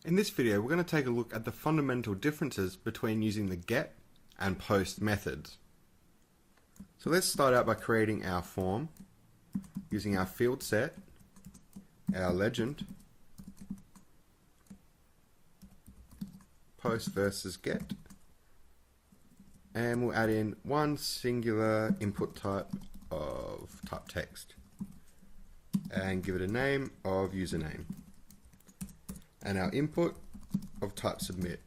In this video, we're going to take a look at the fundamental differences between using the get and post methods. So let's start out by creating our form using our field set, our legend, post versus get, and we'll add in one singular input type of type text and give it a name of username, and our input of type submit,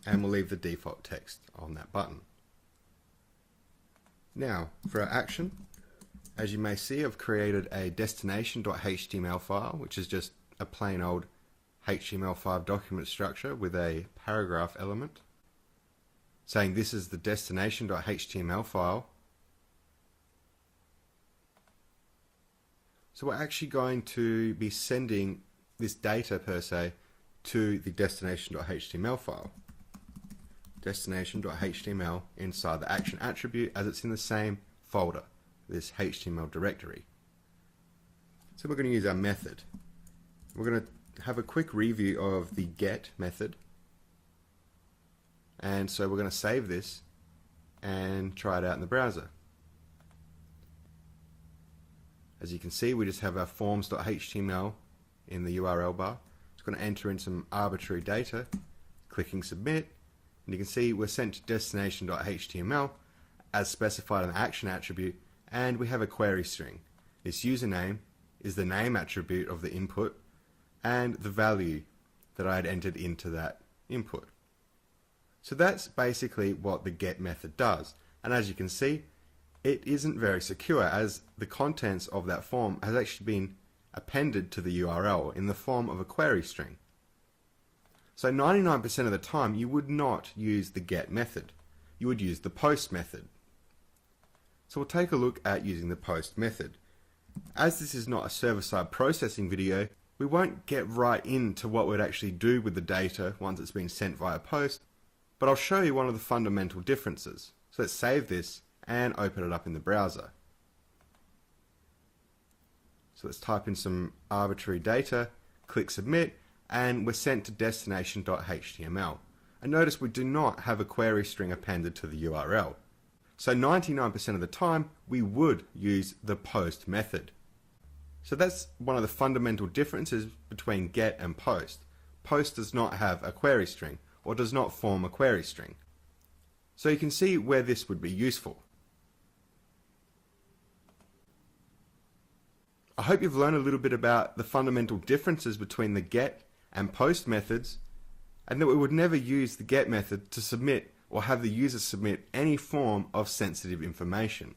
and we'll leave the default text on that button. Now for our action, as you may see, I've created a destination.html file, which is just a plain old HTML5 document structure with a paragraph element saying this is the destination.html file. So we're actually going to be sending this data per se to the destination.html file. Destination.html inside the action attribute, as it's in the same folder, this HTML directory. So we're going to use our method. We're going to have a quick review of the get method. And so we're going to save this and try it out in the browser. As you can see, we just have our forms.html in the URL bar. It's going to enter in some arbitrary data, clicking submit, and you can see we're sent to destination.html as specified in the action attribute, and we have a query string. This username is the name attribute of the input and the value that I had entered into that input. So that's basically what the get method does, and as you can see, it isn't very secure, as the contents of that form has actually been appended to the URL in the form of a query string. So 99% of the time you would not use the get method. You would use the post method. So we'll take a look at using the post method. As this is not a server-side processing video, we won't get right into what we'd actually do with the data once it's been sent via post, but I'll show you one of the fundamental differences. So let's save this and open it up in the browser. So let's type in some arbitrary data, click submit, and we're sent to destination.html. And notice we do not have a query string appended to the URL. So 99% of the time we would use the post method. So that's one of the fundamental differences between get and post. Post does not have a query string, or does not form a query string. So you can see where this would be useful. I hope you've learned a little bit about the fundamental differences between the get and post methods, and that we would never use the get method to submit or have the user submit any form of sensitive information.